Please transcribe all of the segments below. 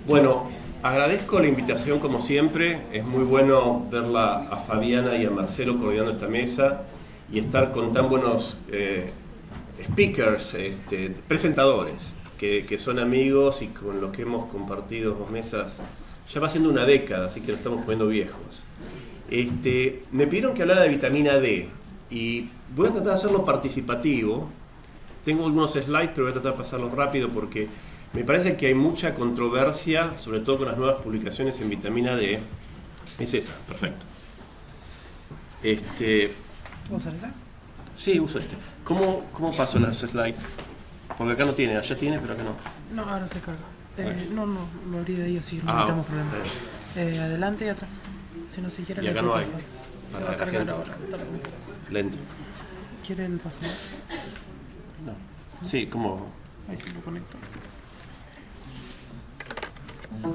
Bueno, agradezco la invitación como siempre. Es muy bueno verla a Fabiana y a Marcelo coordinando esta mesa y estar con tan buenos speakers, presentadores, que son amigos y con los que hemos compartido dos mesas. Ya va siendo una década, así que nos estamos poniendo viejos. Me pidieron que hablara de vitamina D y voy a tratar de hacerlo participativo. Tengo algunos slides, pero voy a tratar de pasarlos rápido porque me parece que hay mucha controversia, sobre todo con las nuevas publicaciones en vitamina D. Es esa, perfecto. ¿Puedo usar esa? Sí, uso este. ¿Cómo paso las slides? Porque acá no tiene, allá tiene, pero acá no. No, ahora se carga. Bueno. No, lo abrí de ahí así, no Ah, necesitamos está problema. Adelante y atrás. Si no se quiere, Y acá le no puedo hay. pasar. Se Para va a la cargar gente. ahora. Lento. ¿Quiere el pasador? No. Sí, ¿cómo? Ahí sí lo conecto.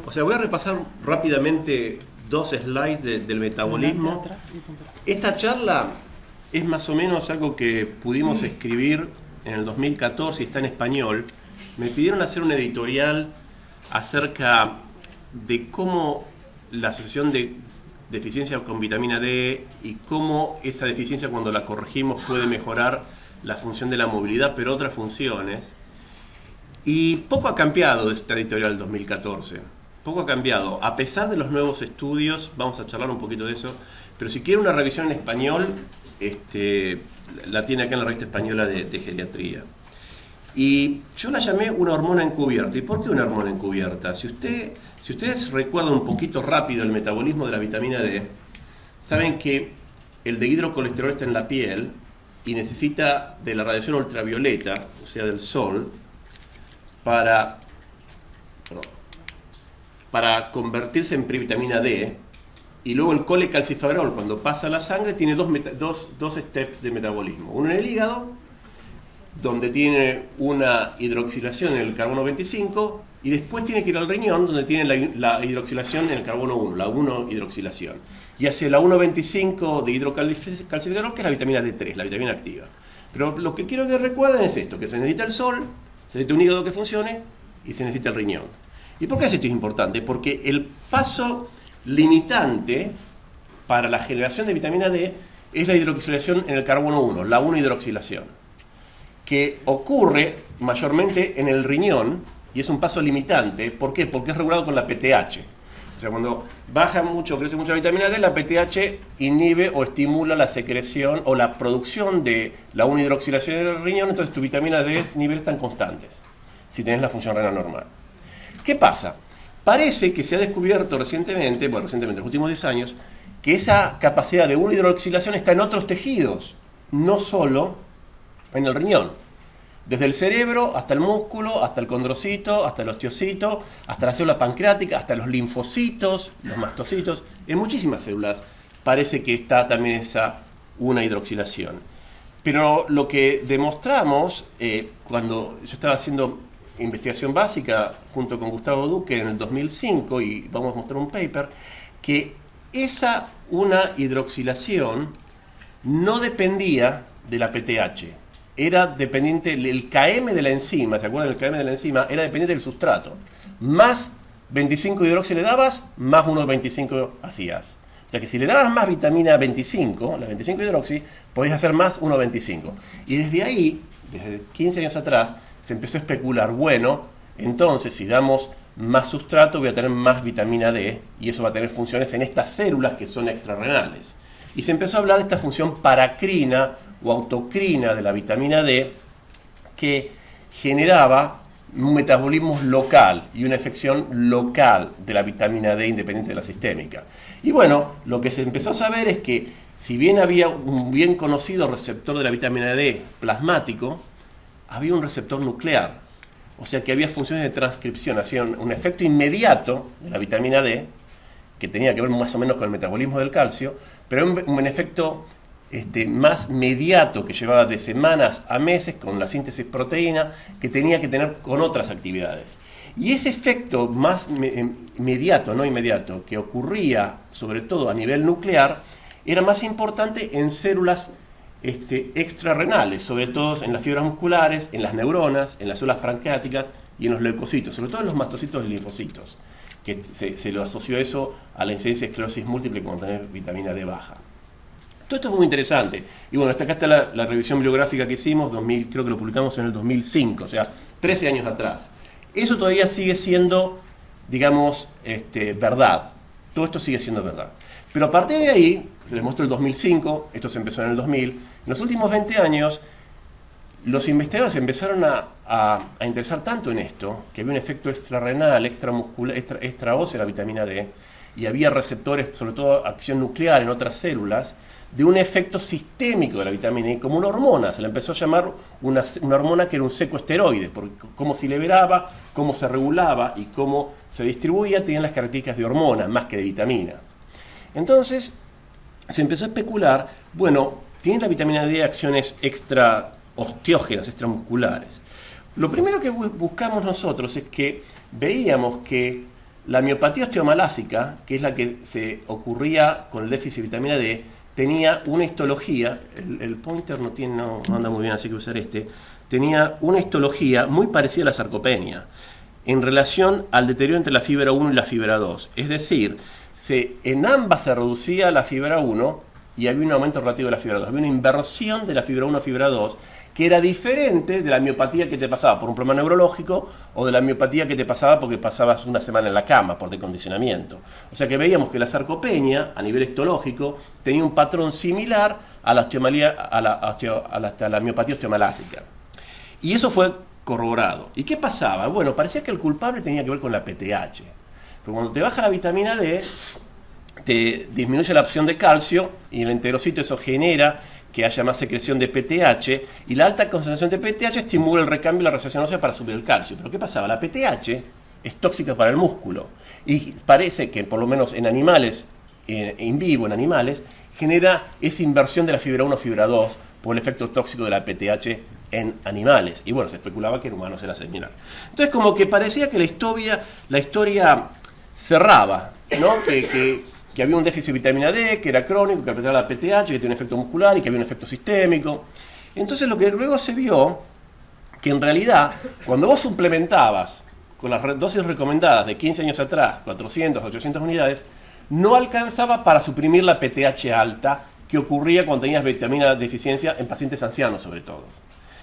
O sea, voy a repasar rápidamente dos slides del metabolismo. Adelante, atrás y punto. Esta charla es más o menos algo que pudimos escribir en el 2014 y está en español. Me pidieron hacer un editorial acerca de cómo la asociación de deficiencia con vitamina D y cómo esa deficiencia cuando la corregimos puede mejorar la función de la movilidad, pero otras funciones. Y poco ha cambiado de esta editorial del 2014. Poco ha cambiado. A pesar de los nuevos estudios, vamos a charlar un poquito de eso, pero si quiere una revisión en español, la tiene acá en la revista española de geriatría. Y yo la llamé una hormona encubierta. ¿Y por qué una hormona encubierta? Si ustedes recuerdan un poquito rápido el metabolismo de la vitamina D, saben que el dehidrocolesterol está en la piel y necesita de la radiación ultravioleta, o sea, del sol, para convertirse en previtamina D, y luego el colecalciferol, cuando pasa a la sangre, tiene dos steps de metabolismo. Uno en el hígado, donde tiene una hidroxilación en el carbono 25, y después tiene que ir al riñón, donde tiene la hidroxilación en el carbono 1, la 1 hidroxilación. Y hace la 1,25 de hidrocalciferol, que es la vitamina D3, la vitamina activa. Pero lo que quiero que recuerden es esto, que se necesita el sol, se necesita un hígado que funcione y se necesita el riñón. ¿Y por qué esto es importante? Porque el paso limitante para la generación de vitamina D es la hidroxilación en el carbono 1, la 1 hidroxilación, que ocurre mayormente en el riñón y es un paso limitante. ¿Por qué? Porque es regulado con la PTH. O sea, cuando baja mucho, crece mucha vitamina D, la PTH inhibe o estimula la secreción o la producción de la 1 hidroxilación en el riñón, entonces tu vitamina D niveles están constantes, si tenés la función renal normal. ¿Qué pasa? Parece que se ha descubierto recientemente, en los últimos 10 años, que esa capacidad de 1 hidroxilación está en otros tejidos, no solo en el riñón. Desde el cerebro hasta el músculo, hasta el condrocito, hasta el osteocito, hasta la célula pancreática, hasta los linfocitos, los mastocitos. En muchísimas células parece que está también esa 1 hidroxilación. Pero lo que demostramos cuando yo estaba haciendo investigación básica junto con Gustavo Duque en el 2005, y vamos a mostrar un paper, que esa 1 hidroxilación no dependía de la PTH. Era dependiente, el KM de la enzima, ¿se acuerdan? El KM de la enzima era dependiente del sustrato. Más 25 hidroxi le dabas, más 1,25 hacías. O sea que si le dabas más vitamina 25, la 25 hidroxi, podías hacer más 1,25. Y desde ahí, desde 15 años atrás, se empezó a especular, bueno, entonces si damos más sustrato voy a tener más vitamina D y eso va a tener funciones en estas células que son extrarrenales. Y se empezó a hablar de esta función paracrina o autocrina de la vitamina D que generaba un metabolismo local y una efección local de la vitamina D independiente de la sistémica. Y bueno, lo que se empezó a saber es que si bien había un bien conocido receptor de la vitamina D plasmático, había un receptor nuclear. O sea que había funciones de transcripción, hacía un efecto inmediato de la vitamina D, que tenía que ver más o menos con el metabolismo del calcio, pero un efecto más mediato que llevaba de semanas a meses con la síntesis proteína que tenía que tener con otras actividades. Y ese efecto más mediato, no inmediato, que ocurría sobre todo a nivel nuclear, era más importante en células extrarrenales, sobre todo en las fibras musculares, en las neuronas, en las células pancreáticas y en los leucocitos, sobre todo en los mastocitos y linfocitos, que se lo asoció eso a la incidencia de esclerosis múltiple con tener vitamina D baja. Todo esto fue muy interesante. Y bueno, acá está la revisión bibliográfica que hicimos, creo que lo publicamos en el 2005, o sea, 13 años atrás. Eso todavía sigue siendo, digamos, verdad. Todo esto sigue siendo verdad. Pero a partir de ahí, les muestro el 2005, esto se empezó en el 2000, en los últimos 20 años, los investigadores empezaron a interesar tanto en esto, que había un efecto extrarrenal, extramuscular, extraóseo de la vitamina D, y había receptores, sobre todo acción nuclear en otras células, de un efecto sistémico de la vitamina D, como una hormona. Se le empezó a llamar una hormona que era un secoesteroide, porque cómo se liberaba, cómo se regulaba y cómo se distribuía, tenían las características de hormona más que de vitamina. Entonces, se empezó a especular, bueno, tiene la vitamina D acciones extraosteógenas, extramusculares. Lo primero que buscamos nosotros es que veíamos que la miopatía osteomalásica, que es la que se ocurría con el déficit de vitamina D, tenía una histología, el pointer no anda muy bien, así que usar tenía una histología muy parecida a la sarcopenia, en relación al deterioro entre la fibra 1 y la fibra 2. Es decir, en ambas se reducía la fibra 1 y había un aumento relativo de la fibra 2. Había una inversión de la fibra 1 a fibra 2, que era diferente de la miopatía que te pasaba por un problema neurológico o de la miopatía que te pasaba porque pasabas una semana en la cama por decondicionamiento. O sea que veíamos que la sarcopenia, a nivel histológico, tenía un patrón similar a la miopatía osteomalásica. Y eso fue corroborado. ¿Y qué pasaba? Bueno, parecía que el culpable tenía que ver con la PTH. Pero cuando te baja la vitamina D, te disminuye la absorción de calcio y en el enterocito eso genera que haya más secreción de PTH, y la alta concentración de PTH estimula el recambio y la resorción ósea para subir el calcio. Pero ¿qué pasaba? La PTH es tóxica para el músculo y parece que, por lo menos en animales, in vivo en animales, genera esa inversión de la fibra 1 a fibra 2 por el efecto tóxico de la PTH en animales. Y bueno, se especulaba que en humanos era similar. Entonces como que parecía que la historia cerraba, ¿no? Que había un déficit de vitamina D, que era crónico, que afectaba la PTH, que tenía un efecto muscular y que había un efecto sistémico. Entonces lo que luego se vio, que en realidad, cuando vos suplementabas con las dosis recomendadas de 15 años atrás, 400, 800 unidades, no alcanzaba para suprimir la PTH alta que ocurría cuando tenías vitamina deficiencia en pacientes ancianos sobre todo.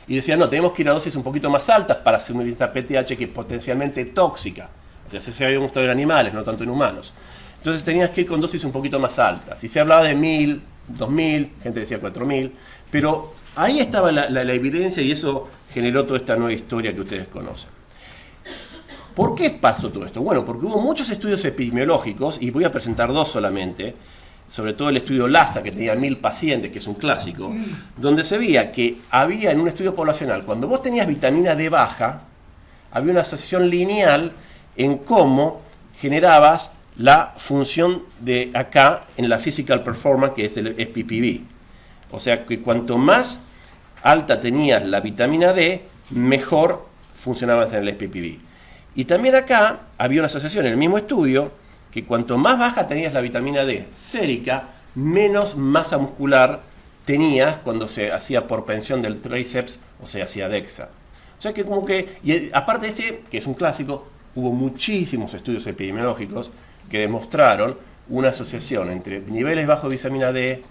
Y decían, no, tenemos que ir a dosis un poquito más altas para suprimir esta PTH que es potencialmente tóxica. O sea, se había mostrado en animales, no tanto en humanos. Entonces tenías que ir con dosis un poquito más altas. Y se hablaba de 1000, 2000, gente decía 4000, pero ahí estaba la evidencia y eso generó toda esta nueva historia que ustedes conocen. ¿Por qué pasó todo esto? Bueno, porque hubo muchos estudios epidemiológicos, y voy a presentar dos solamente, sobre todo el estudio LASA, que tenía 1000 pacientes, que es un clásico, donde se veía que había en un estudio poblacional, cuando vos tenías vitamina D baja, había una asociación lineal en cómo generabas la función de acá en la physical performance, que es el SPPB. O sea que cuanto más alta tenías la vitamina D, mejor funcionabas en el SPPB. Y también acá había una asociación en el mismo estudio, que cuanto más baja tenías la vitamina D sérica, menos masa muscular tenías cuando se hacía porpensión del tríceps o se hacía DEXA. O sea que como que, y aparte de que es un clásico, hubo muchísimos estudios epidemiológicos que demostraron una asociación entre niveles bajos de vitamina D,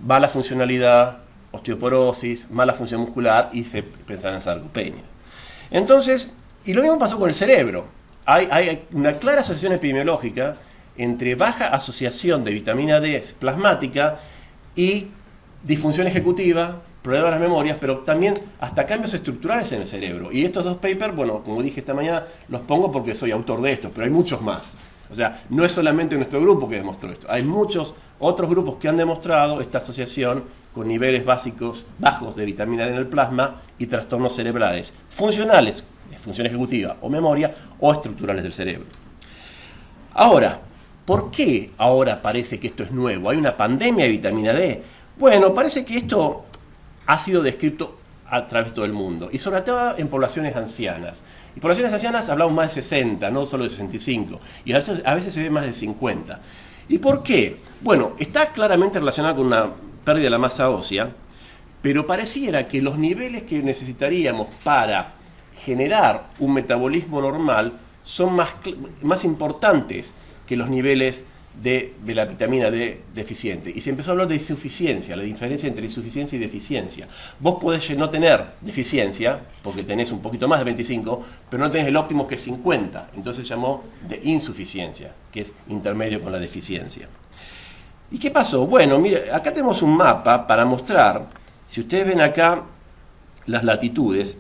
mala funcionalidad, osteoporosis, mala función muscular y se pensaba en sarcopenia. Entonces, y lo mismo pasó con el cerebro. Hay una clara asociación epidemiológica entre baja asociación de vitamina D plasmática y disfunción ejecutiva, problemas de las memorias, pero también hasta cambios estructurales en el cerebro. Y estos dos papers, bueno, como dije esta mañana, los pongo porque soy autor de estos, pero hay muchos más. O sea, no es solamente nuestro grupo que demostró esto. Hay muchos otros grupos que han demostrado esta asociación con niveles bajos de vitamina D en el plasma y trastornos cerebrales, funcionales, función ejecutiva o memoria, o estructurales del cerebro. Ahora, ¿por qué ahora parece que esto es nuevo? ¿Hay una pandemia de vitamina D? Bueno, parece que esto ha sido descrito a través de todo el mundo, y sobre todo en poblaciones ancianas. Y poblaciones ancianas hablamos más de 60, no solo de 65, y a veces se ve más de 50. ¿Y por qué? Bueno, está claramente relacionado con una pérdida de la masa ósea, pero pareciera que los niveles que necesitaríamos para generar un metabolismo normal son más importantes que los niveles de la vitamina D deficiente. Y se empezó a hablar de insuficiencia, la diferencia entre insuficiencia y deficiencia. Vos podés no tener deficiencia, porque tenés un poquito más de 25, pero no tenés el óptimo que es 50. Entonces se llamó de insuficiencia, que es intermedio con la deficiencia. ¿Y qué pasó? Bueno, mire, acá tenemos un mapa para mostrar, si ustedes ven acá las latitudes,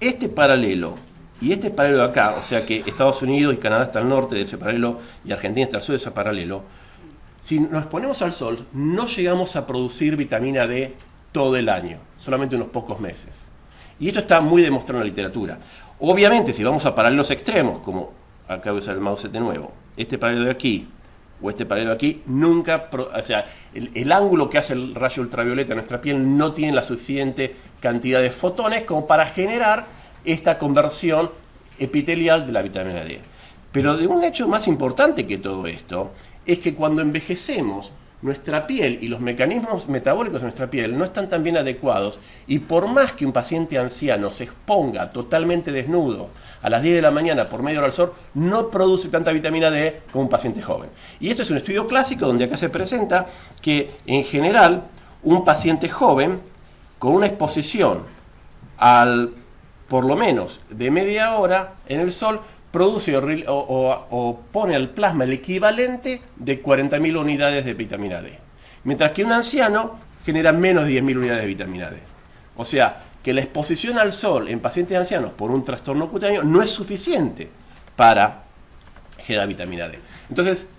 este paralelo y este paralelo de acá, o sea que Estados Unidos y Canadá está al norte de ese paralelo y Argentina está al sur de ese paralelo, si nos ponemos al sol no llegamos a producir vitamina D todo el año, solamente unos pocos meses. Y esto está muy demostrado en la literatura. Obviamente, si vamos a paralelos extremos, como acá voy a usar el mouse de nuevo, este paralelo de aquí o este paralelo de aquí, nunca, o sea, el ángulo que hace el rayo ultravioleta en nuestra piel no tiene la suficiente cantidad de fotones como para generar esta conversión epitelial de la vitamina D. Pero de un hecho más importante que todo esto es que cuando envejecemos, nuestra piel y los mecanismos metabólicos de nuestra piel no están tan bien adecuados, y por más que un paciente anciano se exponga totalmente desnudo a las 10 de la mañana por media hora al sol, no produce tanta vitamina D como un paciente joven. Y esto es un estudio clásico donde acá se presenta que en general un paciente joven con una exposición por lo menos de media hora en el sol produce o pone al plasma el equivalente de 40.000 unidades de vitamina D. Mientras que un anciano genera menos de 10.000 unidades de vitamina D. O sea, que la exposición al sol en pacientes ancianos por un trastorno cutáneo no es suficiente para generar vitamina D. Entonces,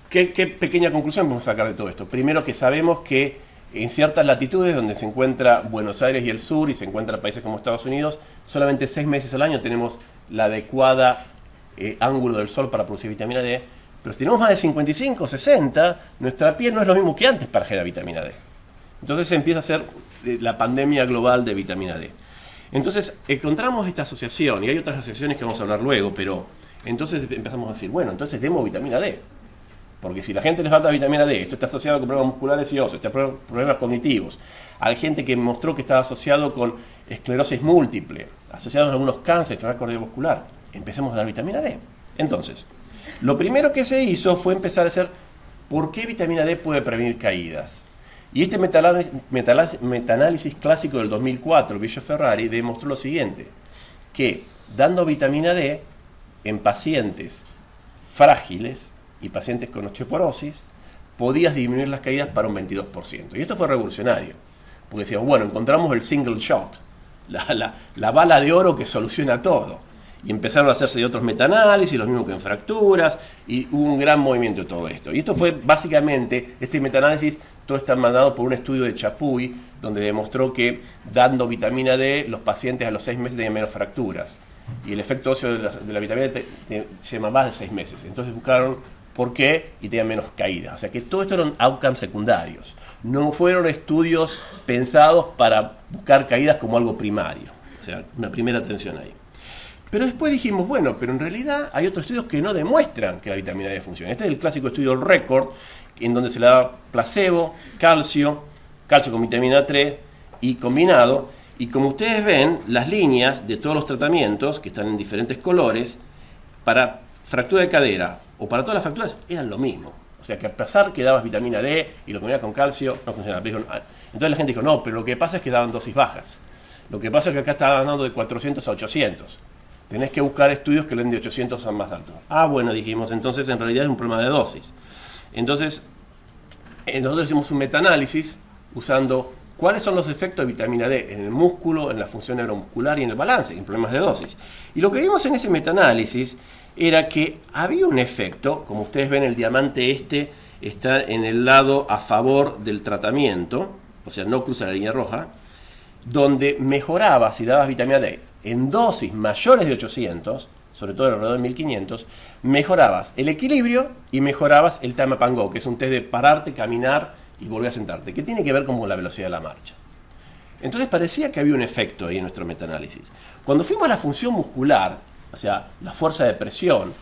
¿qué pequeña conclusión vamos a sacar de todo esto? Primero, que sabemos que en ciertas latitudes donde se encuentra Buenos Aires y el sur y se encuentran países como Estados Unidos, solamente 6 meses al año tenemos la adecuada ángulo del sol para producir vitamina D, pero si tenemos más de 55, 60, nuestra piel no es lo mismo que antes para generar vitamina D. Entonces se empieza a hacer la pandemia global de vitamina D. Entonces encontramos esta asociación, y hay otras asociaciones que vamos a hablar luego, pero entonces empezamos a decir, bueno, entonces demos vitamina D. Porque si a la gente le falta vitamina D, esto está asociado con problemas musculares y óseos, problemas cognitivos. Hay gente que mostró que estaba asociado con esclerosis múltiple, asociado a algunos cánceres, enfermedad cardiovascular. Empecemos a dar vitamina D. Entonces, lo primero que se hizo fue empezar a hacer por qué vitamina D puede prevenir caídas. Y este metaanálisis clásico del 2004, Biggio Ferrari, demostró lo siguiente, que dando vitamina D en pacientes frágiles y pacientes con osteoporosis, podías disminuir las caídas para un 22%. Y esto fue revolucionario, porque decíamos, bueno, encontramos el single shot, la bala de oro que soluciona todo. Y empezaron a hacerse otros metaanálisis, los mismos que en fracturas, y hubo un gran movimiento de todo esto. Y esto fue básicamente, este metaanálisis, todo está mandado por un estudio de Chapuy, donde demostró que dando vitamina D, los pacientes a los 6 meses tenían menos fracturas. Y el efecto óseo de la vitamina D se llama más de 6 meses. Entonces buscaron por qué y tenían menos caídas. O sea que todo esto eran outcomes secundarios. No fueron estudios pensados para buscar caídas como algo primario. O sea, una primera atención ahí. Pero después dijimos, bueno, pero en realidad hay otros estudios que no demuestran que la vitamina D funciona. Este es el clásico estudio RECORD, en donde se le da placebo, calcio con vitamina 3 y combinado. Y como ustedes ven, las líneas de todos los tratamientos, que están en diferentes colores, para fractura de cadera o para todas las fracturas, eran lo mismo. O sea que a pesar que dabas vitamina D y lo combinabas con calcio, no funcionaba. Entonces la gente dijo, no, pero lo que pasa es que daban dosis bajas. Lo que pasa es que acá estaban dando de 400 a 800. Tenés que buscar estudios que leen de 800 a más altos. Ah, bueno, dijimos, entonces en realidad es un problema de dosis. Entonces, nosotros hicimos un metaanálisis usando cuáles son los efectos de vitamina D en el músculo, en la función neuromuscular y en el balance, en problemas de dosis. Y lo que vimos en ese metaanálisis era que había un efecto, como ustedes ven, el diamante este está en el lado a favor del tratamiento, o sea, no cruza la línea roja, donde mejoraba si dabas vitamina D en dosis mayores de 800, sobre todo alrededor de 1500, mejorabas el equilibrio y mejorabas el time up and go, que es un test de pararte, caminar y volver a sentarte, que tiene que ver con la velocidad de la marcha. Entonces parecía que había un efecto ahí en nuestro metaanálisis. Cuando fuimos a la función muscular, o sea, la fuerza de presión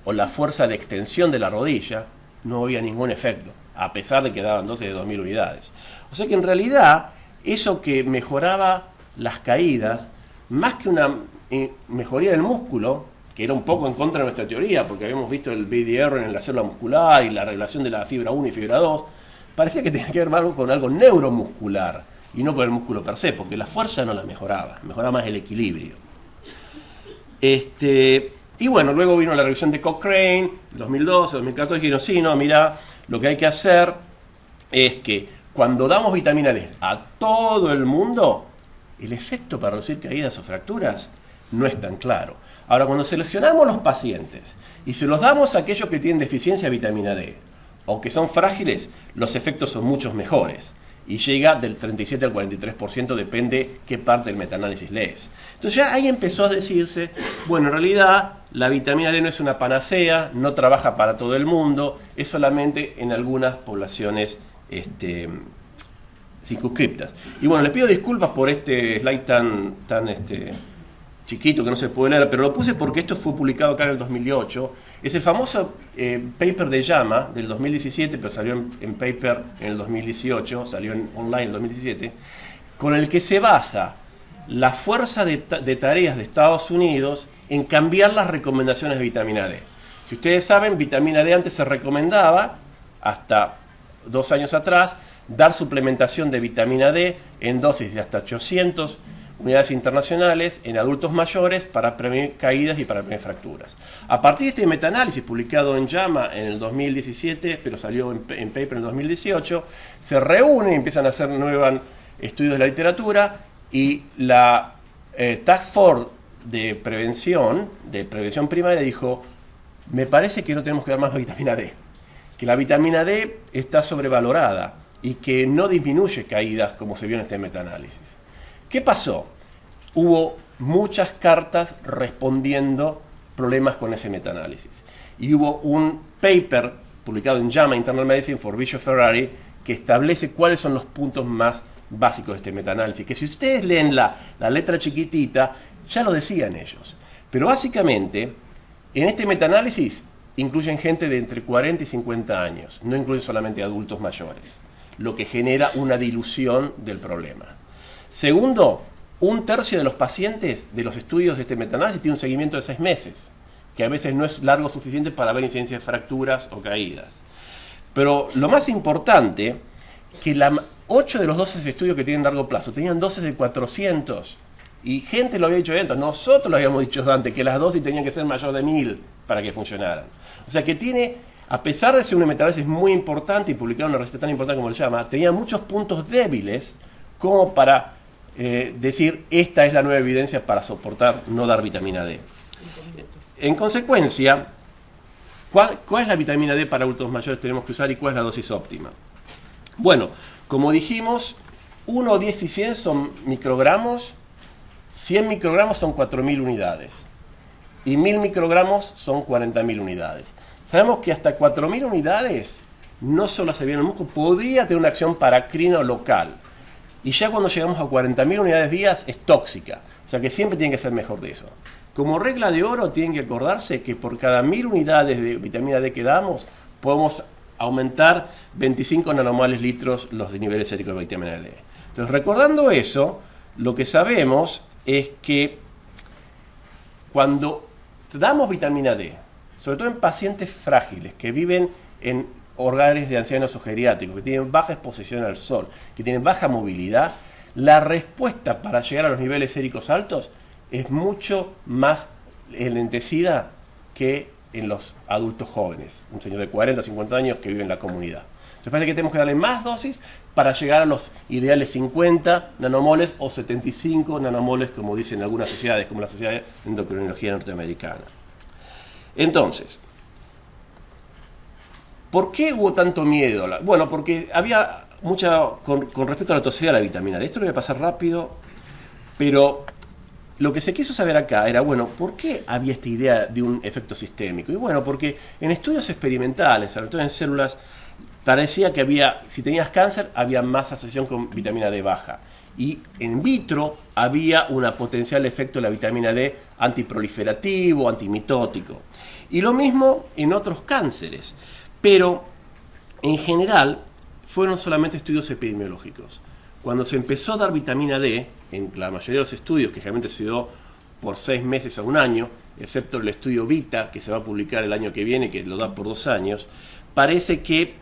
o la fuerza de extensión de la rodilla, no había ningún efecto, a pesar de que daban dosis de 2000 unidades. O sea que en realidad eso que mejoraba las caídas, más que una mejoría del músculo, que era un poco en contra de nuestra teoría, porque habíamos visto el BDR en la célula muscular y la relación de la fibra 1 y fibra 2, parecía que tenía que ver más con algo neuromuscular y no con el músculo per se, porque la fuerza no la mejoraba más el equilibrio. Y bueno, luego vino la revisión de Cochrane, 2012, 2014, y dijeron, sí, no, mira, lo que hay que hacer es que cuando damos vitamina D a todo el mundo, el efecto para reducir caídas o fracturas no es tan claro. Ahora, cuando seleccionamos los pacientes y se los damos a aquellos que tienen deficiencia de vitamina D o que son frágiles, los efectos son muchos mejores. Y llega del 37 al 43%, depende qué parte del metaanálisis lees. Entonces ya ahí empezó a decirse, bueno, en realidad la vitamina D no es una panacea, no trabaja para todo el mundo, es solamente en algunas poblaciones circunscriptas. Y bueno, les pido disculpas por este slide tan chiquito que no se puede leer, pero lo puse porque esto fue publicado acá en el 2008. Es el famoso paper de JAMA del 2017, pero salió en paper en el 2018, salió online en el 2017, con el que se basa la fuerza de tareas de Estados Unidos en cambiar las recomendaciones de vitamina D. Si ustedes saben, vitamina D antes se recomendaba, hasta 2 años atrás, dar suplementación de vitamina D en dosis de hasta 800 unidades internacionales en adultos mayores para prevenir caídas y para prevenir fracturas. A partir de este metaanálisis publicado en JAMA en el 2017, pero salió en paper en el 2018, se reúnen y empiezan a hacer nuevos estudios de la literatura y la Task Force de prevención primaria dijo, me parece que no tenemos que dar más vitamina D, que la vitamina D está sobrevalorada y que no disminuye caídas como se vio en este metaanálisis. ¿Qué pasó? Hubo muchas cartas respondiendo problemas con ese metaanálisis. Y hubo un paper publicado en JAMA Internal Medicine for Bishop Ferrari que establece cuáles son los puntos más básicos de este metaanálisis. Que si ustedes leen la letra chiquitita, ya lo decían ellos. Pero básicamente, en este metaanálisis incluyen gente de entre 40 y 50 años. No incluyen solamente adultos mayores. Lo que genera una dilución del problema. Segundo, 1/3 de los pacientes de los estudios de este metaanálisis tiene un seguimiento de 6 meses, que a veces no es largo suficiente para ver incidencia de fracturas o caídas. Pero lo más importante, que 8 de los 12 estudios que tienen largo plazo tenían dosis de 400, y gente lo había dicho antes, nosotros lo habíamos dicho antes, que las dosis tenían que ser mayor de 1000 para que funcionaran. O sea que tiene, a pesar de ser un metaanálisis muy importante y publicar una receta tan importante como el JAMA, tenía muchos puntos débiles como para decir, esta es la nueva evidencia para soportar no dar vitamina D. En consecuencia, ¿cuál es la vitamina D para adultos mayores que tenemos que usar y cuál es la dosis óptima? Bueno, como dijimos, 1, 10 y 100 son microgramos, 100 microgramos son 4.000 unidades y 1.000 microgramos son 40.000 unidades. Sabemos que hasta 4.000 unidades no solo hace bien al músculo, podría tener una acción paracrino local. Y ya cuando llegamos a 40.000 unidades días es tóxica. O sea que siempre tiene que ser mejor de eso. Como regla de oro tienen que acordarse que por cada 1.000 unidades de vitamina D que damos, podemos aumentar 25 nanomoles litros los niveles séricos de vitamina D. Entonces, recordando eso, lo que sabemos es que cuando damos vitamina D, sobre todo en pacientes frágiles que viven en hogares de ancianos o geriátricos, que tienen baja exposición al sol, que tienen baja movilidad, la respuesta para llegar a los niveles séricos altos es mucho más enlentecida que en los adultos jóvenes, un señor de 40, 50 años que vive en la comunidad. Entonces parece que tenemos que darle más dosis para llegar a los ideales 50 nanomoles o 75 nanomoles, como dicen algunas sociedades, como la Sociedad de Endocrinología Norteamericana. Entonces, ¿por qué hubo tanto miedo? Bueno, porque había mucha, con respecto a la toxicidad de la vitamina D. Esto lo voy a pasar rápido, pero lo que se quiso saber acá era, bueno, ¿por qué había esta idea de un efecto sistémico? Y bueno, porque en estudios experimentales, sobre todo en células, parecía que había, si tenías cáncer, había más asociación con vitamina D baja. Y en vitro había un potencial efecto de la vitamina D antiproliferativo, antimitótico. Y lo mismo en otros cánceres. Pero, en general, fueron solamente estudios epidemiológicos. Cuando se empezó a dar vitamina D, en la mayoría de los estudios, que generalmente se dio por 6 meses a un año, excepto el estudio Vita, que se va a publicar el año que viene, que lo da por 2 años, parece que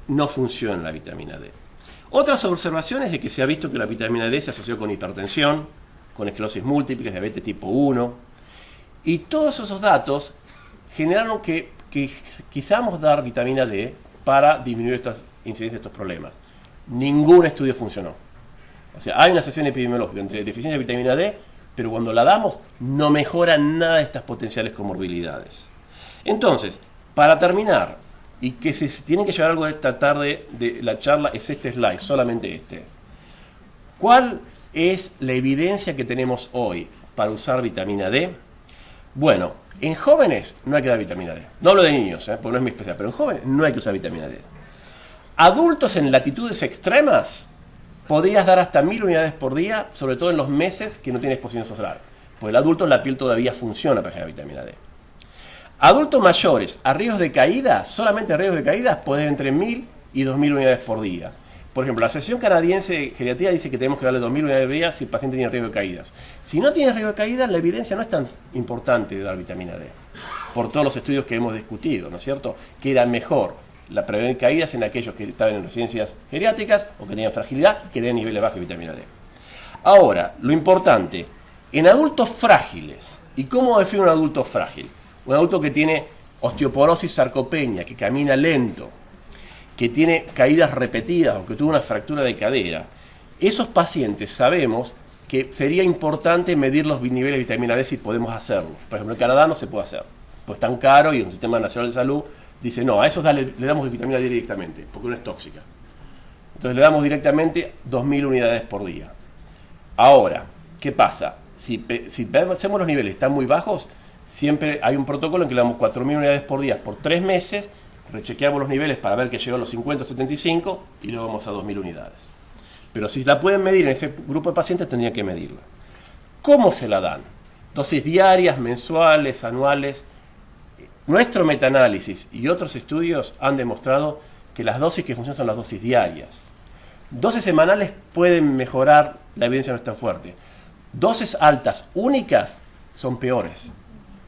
no funciona la vitamina D. Otras observaciones de que se ha visto que la vitamina D se asoció con hipertensión, con esclerosis múltiple, diabetes tipo 1, y todos esos datos generaron que quizamos dar vitamina D para disminuir estas incidencias de estos problemas. Ningún estudio funcionó. O sea, hay una asociación epidemiológica entre deficiencia de vitamina D, pero cuando la damos no mejora nada de estas potenciales comorbilidades. Entonces, para terminar, y que se tienen que llevar algo de esta tarde de la charla, es este slide, solamente este. ¿Cuál es la evidencia que tenemos hoy para usar vitamina D? Bueno, en jóvenes no hay que dar vitamina D. No hablo de niños, porque no es mi especial, pero en jóvenes no hay que usar vitamina D. Adultos en latitudes extremas podrías dar hasta 1000 unidades por día, sobre todo en los meses que no tiene exposición solar. Porque el adulto, la piel todavía funciona para generar vitamina D. Adultos mayores a riesgos de caída, solamente a riesgos de caída, pueden entre 1000 y 2000 unidades por día. Por ejemplo, la Asociación Canadiense de Geriatría dice que tenemos que darle 2000 unidades por día si el paciente tiene riesgo de caídas. Si no tiene riesgo de caídas, la evidencia no es tan importante de dar vitamina D. Por todos los estudios que hemos discutido, ¿no es cierto? Que era mejor prevenir caídas en aquellos que estaban en residencias geriátricas o que tenían fragilidad, que tenían niveles bajos de vitamina D. Ahora, lo importante, en adultos frágiles, ¿y cómo define un adulto frágil? Un adulto que tiene osteoporosis sarcopenia, que camina lento, que tiene caídas repetidas o que tuvo una fractura de cadera. Esos pacientes sabemos que sería importante medir los niveles de vitamina D si podemos hacerlo. Por ejemplo, en Canadá no se puede hacer, pues es tan caro y un sistema nacional de salud dice, no, a esos le damos vitamina D directamente, porque no es tóxica. Entonces le damos directamente 2000 unidades por día. Ahora, ¿qué pasa? Si hacemos los niveles están muy bajos, siempre hay un protocolo en que le damos 4000 unidades por día por 3 meses, rechequeamos los niveles para ver que llegó a los 50 o 75 y luego vamos a 2000 unidades. Pero si la pueden medir en ese grupo de pacientes, tendrían que medirla. ¿Cómo se la dan? Dosis diarias, mensuales, anuales. Nuestro metaanálisis y otros estudios han demostrado que las dosis que funcionan son las dosis diarias. Dosis semanales pueden mejorar, la evidencia no es tan fuerte. Dosis altas, únicas, son peores.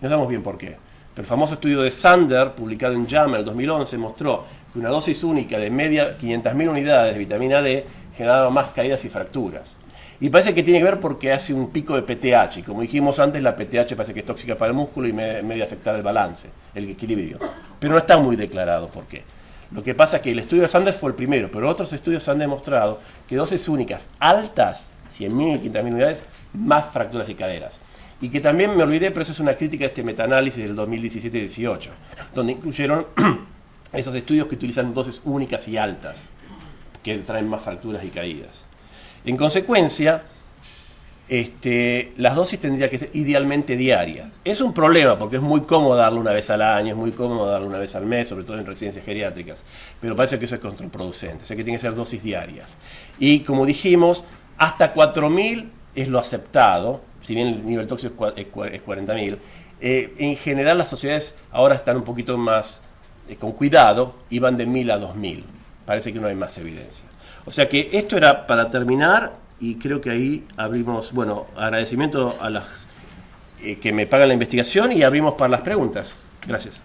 No sabemos bien por qué. Pero el famoso estudio de Sander, publicado en JAMA en el 2011, mostró que una dosis única de media 500.000 unidades de vitamina D generaba más caídas y fracturas. Y parece que tiene que ver porque hace un pico de PTH. Y como dijimos antes, la PTH parece que es tóxica para el músculo y media afectar el balance, el equilibrio. Pero no está muy declarado por qué. Lo que pasa es que el estudio de Sanders fue el primero, pero otros estudios han demostrado que dosis únicas altas, 100.000 y 500.000 unidades, más fracturas y caderas. Y que también me olvidé, pero eso es una crítica a este metaanálisis del 2017-18, donde incluyeron esos estudios que utilizan dosis únicas y altas, que traen más fracturas y caídas. En consecuencia, las dosis tendrían que ser idealmente diarias. Es un problema porque es muy cómodo darlo una vez al año, es muy cómodo darlo una vez al mes, sobre todo en residencias geriátricas, pero parece que eso es contraproducente, o sea que tiene que ser dosis diarias. Y como dijimos, hasta 4000 es lo aceptado, si bien el nivel tóxico es 40.000. En general las sociedades ahora están un poquito más con cuidado y van de 1000 a 2000. Parece que no hay más evidencia. O sea que esto era para terminar y creo que ahí abrimos, bueno, agradecimiento a las que me pagan la investigación y abrimos para las preguntas. Gracias.